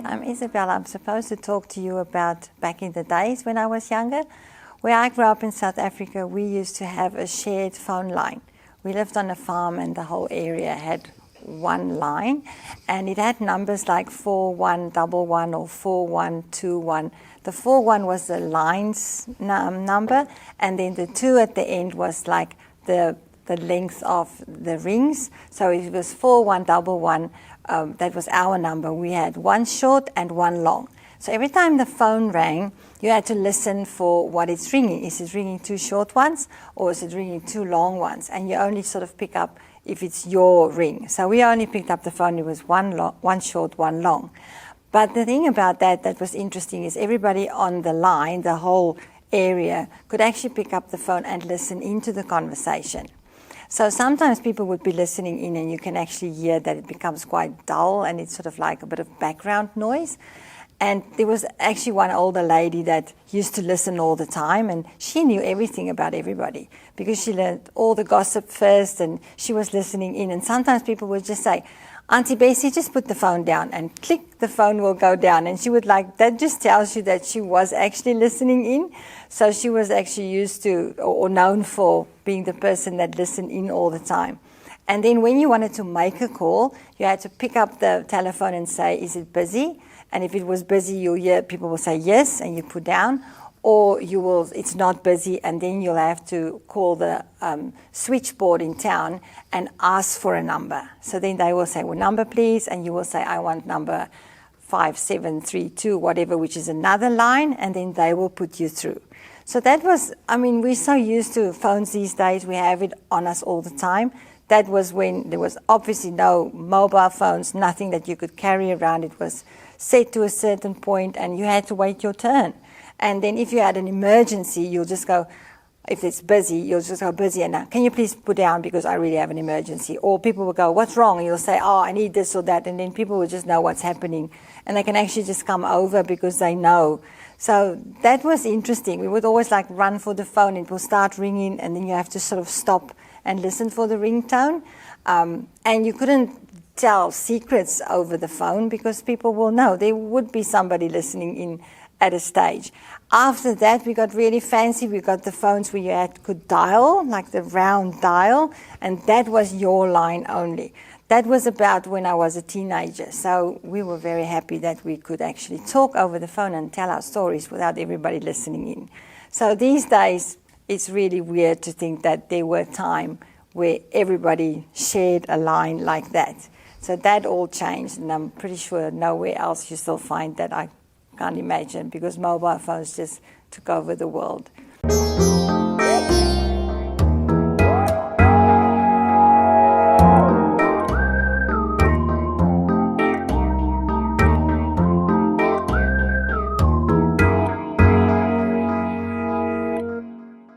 I'm Isabel. I'm supposed to talk to you about back in the days when I was younger. Where I grew up in South Africa, we used to have a shared phone line. We lived on a farm and the whole area had one line, and it had numbers like 4111 or 4121. The 41 was the line's number, and then the 2 at the end was like the length of the rings. So it was 4111. That was our number. We had one short and one long. So every time the phone rang, you had to listen for what it's ringing. Is it ringing 2 short ones, or is it ringing 2 long ones? And you only sort of pick up if it's your ring. So we only picked up the phone, it was one short, one long. But the thing about that was interesting is everybody on the line, the whole area, could actually pick up the phone and listen into the conversation. So sometimes people would be listening in and you can actually hear that it becomes quite dull and it's sort of like a bit of background noise. And there was actually one older lady that used to listen all the time, and she knew everything about everybody because she learned all the gossip first and she was listening in. And sometimes people would just say, Auntie Bessie, just put the phone down, and click, the phone will go down. And she would that just tells you that she was actually listening in. So she was actually used to or known for being the person that listened in all the time. And then when you wanted to make a call, you had to pick up the telephone and say, is it busy? And if it was busy, you'll hear people will say yes, and you put down, or it's not busy, and then you'll have to call the switchboard in town and ask for a number. So then they will say, well, number please, and you will say, I want number 5732, whatever, which is another line, and then they will put you through. So that was, we're so used to phones these days, we have it on us all the time. That was when there was obviously no mobile phones, nothing that you could carry around. It was set to a certain point and you had to wait your turn. And then if you had an emergency, you'll just go, if it's busy, you'll just go busy, and now, can you please put down because I really have an emergency? Or people will go, what's wrong? And you'll say, oh, I need this or that. And then people will just know what's happening. And they can actually just come over because they know. So that was interesting. We would always run for the phone, it will start ringing, and then you have to sort of stop and listen for the ringtone. And you couldn't tell secrets over the phone because people will know. There would be somebody listening in at a stage. After that, we got really fancy. We got the phones where you could dial, like the round dial, and that was your line only. That was about when I was a teenager. So we were very happy that we could actually talk over the phone and tell our stories without everybody listening in. So these days, it's really weird to think that there were times where everybody shared a line like that. So that all changed, and I'm pretty sure nowhere else you still find that. I can't imagine, because mobile phones just took over the world.